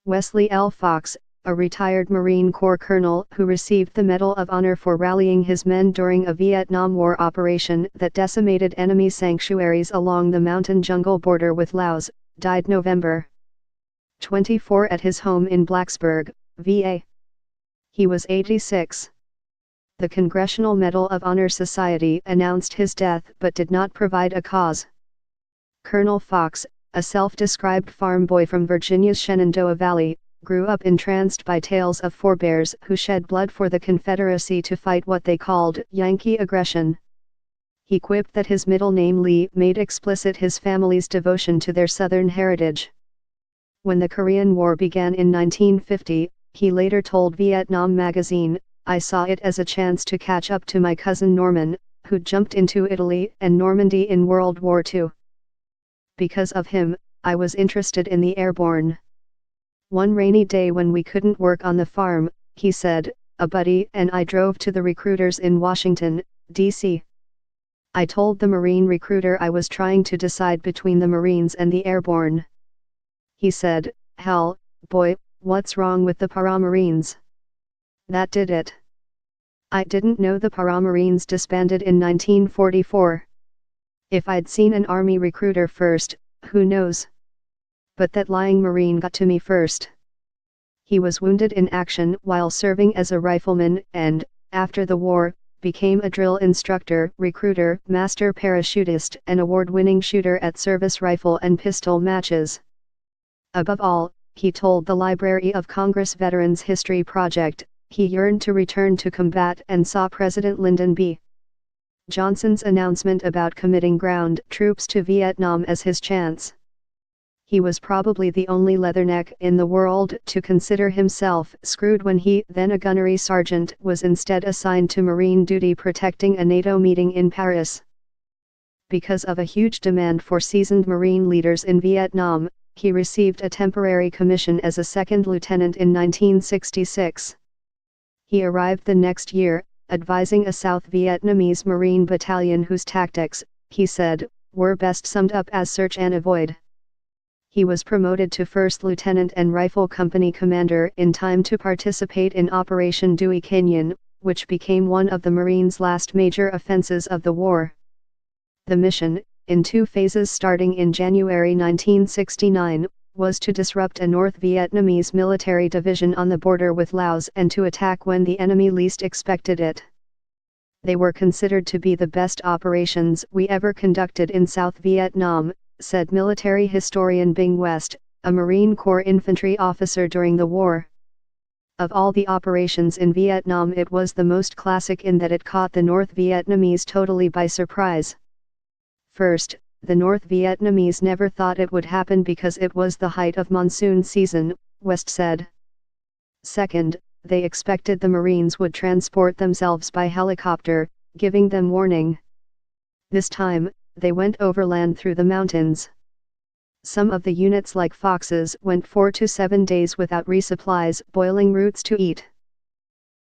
Wesley L. Fox, a retired Marine Corps colonel who received the Medal of Honor for rallying his men during a Vietnam War operation that decimated enemy sanctuaries along the mountain jungle border with Laos, died November 24 at his home in Blacksburg, VA. He was 86. The Congressional Medal of Honor Society announced his death but did not provide a cause. Colonel Fox, a self-described farm boy from Virginia's Shenandoah Valley, grew up entranced by tales of forebears who shed blood for the Confederacy to fight what they called Yankee aggression. He quipped that his middle name Lee made explicit his family's devotion to their Southern heritage. When the Korean War began in 1950, he later told Vietnam magazine, "I saw it as a chance to catch up to my cousin Norman, who jumped into Italy and Normandy in World War II. Because of him, I was interested in the airborne. One rainy day when we couldn't work on the farm," he said, "a buddy and I drove to the recruiters in Washington, D.C. I told the Marine recruiter I was trying to decide between the Marines and the airborne. He said, 'Hell, boy, what's wrong with the Paramarines?' That did it. I didn't know the Paramarines disbanded in 1944. If I'd seen an Army recruiter first, who knows? But that lying Marine got to me first. He was wounded in action while serving as a rifleman and, after the war, became a drill instructor, recruiter, master parachutist and award-winning shooter at service rifle and pistol matches. Above all, he told the Library of Congress Veterans History Project, he yearned to return to combat and saw President Lyndon B. Johnson's announcement about committing ground troops to Vietnam as his chance. He was probably the only leatherneck in the world to consider himself screwed when he, then a gunnery sergeant, was instead assigned to Marine duty protecting a NATO meeting in Paris. Because of a huge demand for seasoned Marine leaders in Vietnam, he received a temporary commission as a second lieutenant in 1966. He arrived the next year, advising a South Vietnamese Marine battalion whose tactics, he said, were best summed up as search and avoid. He was promoted to first lieutenant and rifle company commander in time to participate in Operation Dewey Canyon, which became one of the Marines' last major offenses of the war. The mission, in two phases starting in January 1969, was to disrupt a North Vietnamese military division on the border with Laos and to attack when the enemy least expected it. They were considered to be the best operations we ever conducted in South Vietnam, said military historian Bing West, a Marine Corps infantry officer during the war. Of all the operations in Vietnam, it was the most classic in that it caught the North Vietnamese totally by surprise. First, the North Vietnamese never thought it would happen because it was the height of monsoon season, West said. Second, they expected the Marines would transport themselves by helicopter, giving them warning. This time, they went overland through the mountains. Some of the units like Fox's went 4 to 7 days without resupplies, boiling roots to eat.